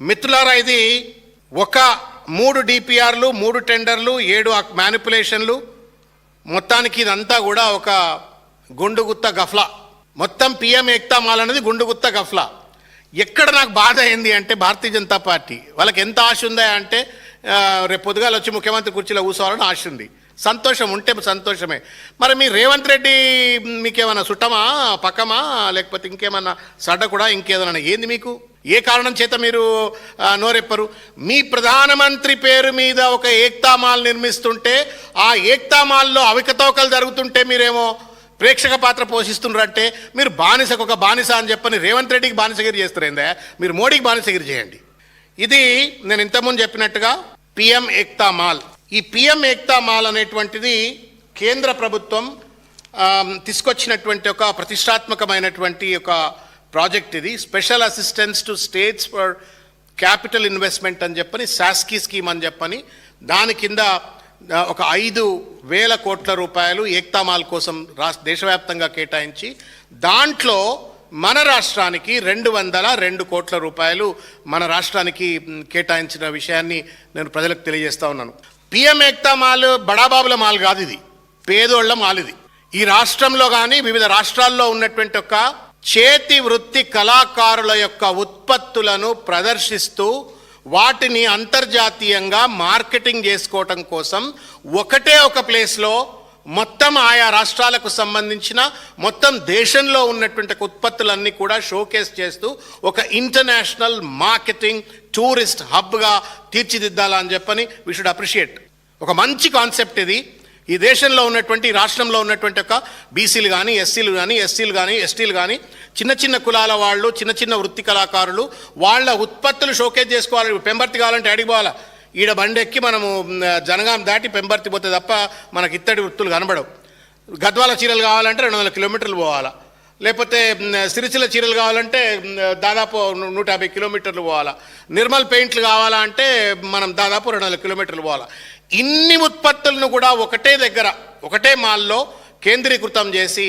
మిత్రులారా, ఇది ఒక 3 డిపిఆర్లు, 3 టెండర్లు, 7 మ్యానిపులేషన్లు, మొత్తానికి ఇదంతా కూడా ఒక గుండుగుత్త గఫ్లా. మొత్తం పిఎం ఏక్తా మాల్ అనేది గుండుగుత్త గఫ్లా. ఎక్కడ నాకు బాధ అయింది అంటే భారతీయ జనతా పార్టీ వాళ్ళకి ఎంత ఆశ ఉందా అంటే రేపు పొద్దుగాలు వచ్చి ముఖ్యమంత్రి కుర్చీలో కూర్చోవాలని ఆశ ఉంది. సంతోషం ఉంటే సంతోషమే. మరి మీ రేవంత్ రెడ్డి మీకేమన్నా చుట్టమా, పక్కమా, లేకపోతే ఇంకేమన్నా సడ్డ కూడా ఇంకేదన్నా ఏంది మీకు? ఏ కారణం చేత మీరు నోరెప్పరు? మీ ప్రధానమంత్రి పేరు మీద ఒక ఏక్తా మాల్ నిర్మిస్తుంటే ఆ ఏక్తా మాల్లో అవకతవకలు జరుగుతుంటే మీరేమో ప్రేక్షక పాత్ర పోషిస్తున్నారంటే మీరు బానిసకు ఒక బానిస అని చెప్పని రేవంత్ రెడ్డికి బానిసగిరి చేస్తారేందా? మీరు మోడీకి బానిసగిరి చేయండి. ఇది నేను ఇంతకుముందు చెప్పినట్టుగా పిఎం ఏక్తా మాల్. ఈ పిఎం ఏక్తా మాల్ అనేటువంటిది కేంద్ర ప్రభుత్వం తీసుకొచ్చినటువంటి ఒక ప్రతిష్టాత్మకమైనటువంటి ఒక ప్రాజెక్ట్. ఇది special assistance to states for capital investment అని చెప్పని, శాస్కీ స్కీమ్ అని చెప్పని, దాని కింద ఒక 5,000 కోట్ల రూపాయలు ఏక్తా మాల్ కోసం దేశవ్యాప్తంగా కేటాయించి దాంట్లో మన రాష్ట్రానికి 202 కోట్ల రూపాయలు మన రాష్ట్రానికి కేటాయించిన విషయాన్ని నేను ప్రజలకు తెలియజేస్తా ఉన్నాను. పిఎం ఏక్తా మాల్ బడాబాబుల మాల్ కాదు, ఇది పేదోళ్ల మాల్. ఇది ఈ రాష్ట్రంలో కానీ వివిధ రాష్ట్రాల్లో ఉన్నటువంటి ఒక చేతి వృత్తి కళాకారుల యొక్క ఉత్పత్తులను ప్రదర్శిస్తూ వాటిని అంతర్జాతీయంగా మార్కెటింగ్ చేసుకోవటం కోసం ఒకటే ఒక ప్లేస్లో మొత్తం ఆయా రాష్ట్రాలకు సంబంధించిన మొత్తం దేశంలో ఉన్నటువంటి ఉత్పత్తులన్నీ కూడా షోకేస్ చేస్తూ ఒక ఇంటర్నేషనల్ మార్కెటింగ్ టూరిస్ట్ హబ్గా తీర్చిదిద్దాలని చెప్పని వీ షుడ్ అప్రిషియేట్. ఒక మంచి కాన్సెప్ట్ ఇది. ఈ దేశంలో ఉన్నటువంటి, రాష్ట్రంలో ఉన్నటువంటి ఒక బీసీలు కానీ, ఎస్సీలు కానీ, ఎస్టీలు కానీ, ఎస్టీలు కానీ, చిన్న చిన్న కులాల వాళ్ళు, చిన్న చిన్న వృత్తి కళాకారులు వాళ్ళ ఉత్పత్తులు షోకేజ్ చేసుకోవాలి. పెంబర్తి కావాలంటే అడిగి పోవాలా? ఈడ బండెక్కి మనము జనగాం దాటి పెంబర్తి పోతే తప్ప మనకి ఇత్తడి వృత్తులు కనబడవు. గద్వాల చీరలు కావాలంటే 200 కిలోమీటర్లు పోవాలా, లేకపోతే సిరిసిల్ల చీరలు కావాలంటే దాదాపు 150 కిలోమీటర్లు పోవాలా, నిర్మల్ పెయింట్లు కావాలా అంటే మనం దాదాపు 200 కిలోమీటర్లు పోవాలా. ఇన్ని ఉత్పత్తులను కూడా ఒకటే దగ్గర, ఒకటే మాల్లో కేంద్రీకృతం చేసి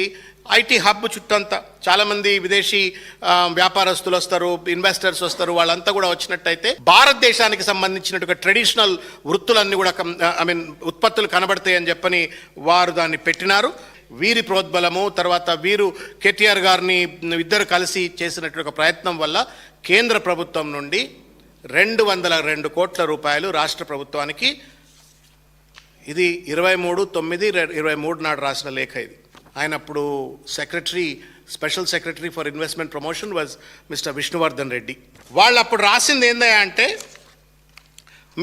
ఐటీ హబ్ చుట్టంతా చాలామంది విదేశీ వ్యాపారస్తులు వస్తారు, ఇన్వెస్టర్స్ వస్తారు. వాళ్ళంతా కూడా వచ్చినట్టయితే భారతదేశానికి సంబంధించినట్టుగా ట్రెడిషనల్ వృత్తులన్నీ కూడా ఉత్పత్తులు కనబడతాయి అని చెప్పని వారు దాన్ని పెట్టినారు. వీరి ప్రోద్బలము, తర్వాత వీరు కేటీఆర్ గారిని ఇద్దరు కలిసి చేసినటువంటి ప్రయత్నం వల్ల కేంద్ర ప్రభుత్వం నుండి 202 కోట్ల రూపాయలు రాష్ట్ర ప్రభుత్వానికి, ఇది 23/9/23 నాడు రాసిన లేఖ. ఇది ఆయన అప్పుడు special secretary for investment promotion was mister Vishnuvardhan Reddy. వాళ్ళు అప్పుడు రాసింది ఏందయ్యా అంటే,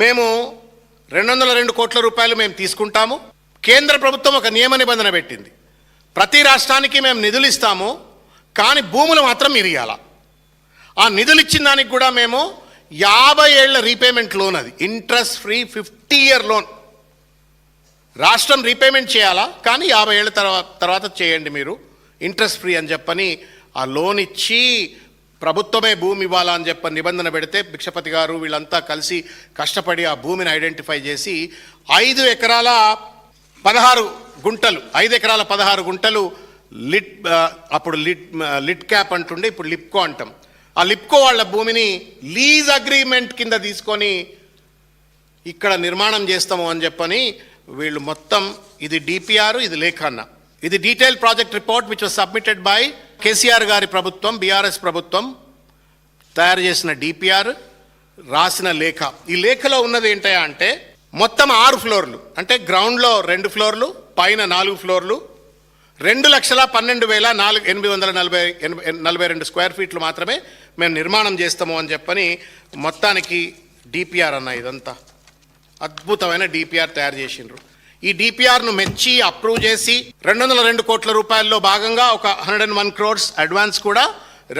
మేము 202 కోట్ల రూపాయలు మేము తీసుకుంటాము. కేంద్ర ప్రభుత్వం ఒక నియమ నిబంధన పెట్టింది, ప్రతి రాష్ట్రానికి మేము నిధులు ఇస్తాము, కానీ భూములు మాత్రం మీరు ఇవ్వాలా. ఆ నిధులు ఇచ్చిన దానికి కూడా మేము 50 ఏళ్ల రీపేమెంట్ లోన్, అది ఇంట్రెస్ట్ ఫ్రీ 50 ఇయర్ లోన్. రాష్ట్రం రీపేమెంట్ చేయాలా, కానీ 50 ఏళ్ళ తర్వాత చేయండి మీరు, ఇంట్రెస్ట్ ఫ్రీ అని చెప్పని ఆ లోన్ ఇచ్చి ప్రభుత్వమే భూమి ఇవ్వాలా అని చెప్పని నిబంధన పెడితే భిక్షపతి గారు వీళ్ళంతా కలిసి కష్టపడి ఆ భూమిని ఐడెంటిఫై చేసి 5 ఎకరాల 16 గుంటలు, 5 ఎకరాల 16 గుంటలు అప్పుడు లిట్ క్యాప్ అంటుండే, ఇప్పుడు లిప్కో అంటాం. ఆ లిప్కో వాళ్ళ భూమిని లీజ్ అగ్రిమెంట్ కింద తీసుకొని ఇక్కడ నిర్మాణం చేస్తాము అని చెప్పని వీళ్ళు మొత్తం, ఇది డిపిఆర్, ఇది లేఖన్న, ఇది detail project report which was submitted by KCR గారి ప్రభుత్వం, బీఆర్ఎస్ ప్రభుత్వం తయారు చేసిన డిపిఆర్, రాసిన లేఖ. ఈ లేఖలో ఉన్నది ఏంటంటే అంటే మొత్తం 6 ఫ్లోర్లు, అంటే గ్రౌండ్లో 2 ఫ్లోర్లు, పైన 4 ఫ్లోర్లు, 2,12,842 స్క్వేర్ ఫీట్లు మాత్రమే మేము నిర్మాణం చేస్తాము అని చెప్పని మొత్తానికి డిపిఆర్ అన్న ఇదంతా అద్భుతమైన డిపిఆర్ తయారు చేసిండ్రు. ఈ డిపిఆర్ను మెచ్చి అప్రూవ్ చేసి 202 కోట్ల రూపాయల్లో భాగంగా ఒక 101 crores అడ్వాన్స్ కూడా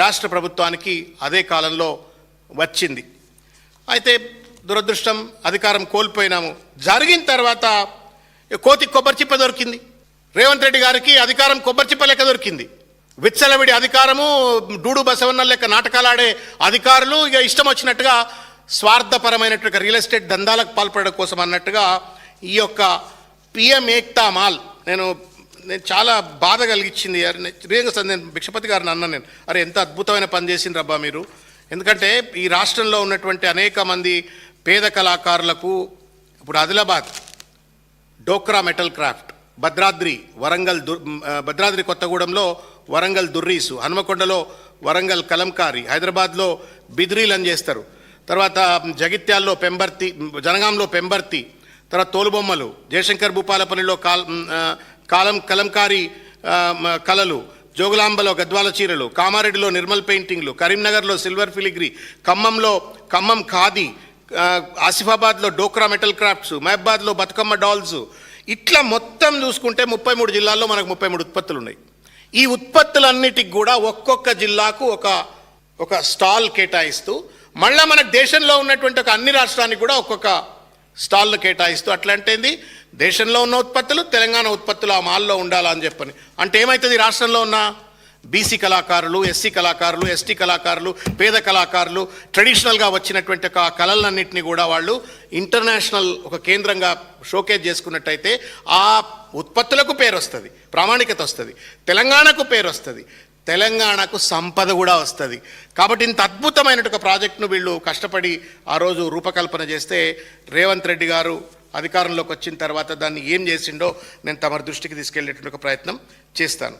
రాష్ట్ర ప్రభుత్వానికి అదే కాలంలో వచ్చింది. అయితే దురదృష్టం, అధికారం కోల్పోయినాము. జరిగిన తర్వాత కోతికి కొబ్బరి చిప్ప దొరికింది. రేవంత్ రెడ్డి గారికి అధికారం కొబ్బరి చిప్ప లెక్క దొరికింది. విచ్చలవిడి అధికారము, డూడు బసవన్న లెక్క నాటకాలాడే అధికారులు ఇక ఇష్టం వచ్చినట్టుగా స్వార్థపరమైనట్టుగా రియల్ ఎస్టేట్ దందాలకు పాల్పడడం కోసం అన్నట్టుగా ఈ యొక్క పిఎం ఏక్తా మాల్ నేను చాలా బాధ కలిగించింది. నేను భిక్షపతి గారిని అన్నాను, నేను అరే ఎంత అద్భుతమైన పని చేసిండ్రు అబ్బా మీరు, ఎందుకంటే ఈ రాష్ట్రంలో ఉన్నటువంటి అనేక మంది పేద కళాకారులకు ఇప్పుడు ఆదిలాబాద్ డోక్రా మెటల్ క్రాఫ్ట్, భద్రాద్రి భద్రాద్రి కొత్తగూడెంలో వరంగల్ దుర్రీసు, హనుమకొండలో వరంగల్ కలంకారి, హైదరాబాద్లో బిద్రీలు అని చేస్తారు, తర్వాత జగిత్యాల్లో పెంబర్తి, జనగాంలో పెంబర్తి, తర్వాత తోలుబొమ్మలు, జయశంకర్ భూపాలపల్లిలో కలంకారీ కళలు, జోగులాంబలో గద్వాల చీరలు, కామారెడ్డిలో నిర్మల్ పెయింటింగ్లు, కరీంనగర్లో సిల్వర్ ఫిలిగ్రీ, ఖమ్మం ఖాదీ, ఆసిఫాబాద్లో డోక్రా మెటల్ క్రాఫ్ట్స్, మహబాద్లో బతుకమ్మ డాల్స్, ఇట్లా మొత్తం చూసుకుంటే 33 జిల్లాల్లో మనకు 33 ఉత్పత్తులు ఉన్నాయి. ఈ ఉత్పత్తులన్నిటికి కూడా ఒక్కొక్క జిల్లాకు ఒక స్టాల్ కేటాయిస్తూ, మళ్ళీ మనకు దేశంలో ఉన్నటువంటి అన్ని రాష్ట్రానికి కూడా ఒక్కొక్క స్టాల్ను కేటాయిస్తూ, అట్లాంటిది దేశంలో ఉన్న ఉత్పత్తులు తెలంగాణ ఉత్పత్తులు ఆ మాల్లో ఉండాలా అని చెప్పని. అంటే ఏమవుతుంది, రాష్ట్రంలో ఉన్న బీసీ కళాకారులు, ఎస్సీ కళాకారులు, ఎస్టీ కళాకారులు, పేద కళాకారులు, ట్రెడిషనల్గా వచ్చినటువంటి కళలన్నింటినీ కూడా వాళ్ళు ఇంటర్నేషనల్ ఒక కేంద్రంగా షోకేజ్ చేసుకున్నట్టయితే ఆ ఉత్పత్తులకు పేరు వస్తుంది, ప్రామాణికత వస్తుంది, తెలంగాణకు పేరు వస్తుంది, తెలంగాణకు సంపద కూడా వస్తుంది. కాబట్టి ఇంత అద్భుతమైన ఒక ప్రాజెక్టును వీళ్ళు కష్టపడి ఆ రోజు రూపకల్పన చేస్తే రేవంత్ రెడ్డి గారు అధికారంలోకి వచ్చిన తర్వాత దాన్ని ఏం చేసిండో నేను తమ దృష్టికి తీసుకెళ్లేటువంటి ఒక ప్రయత్నం చేస్తాను.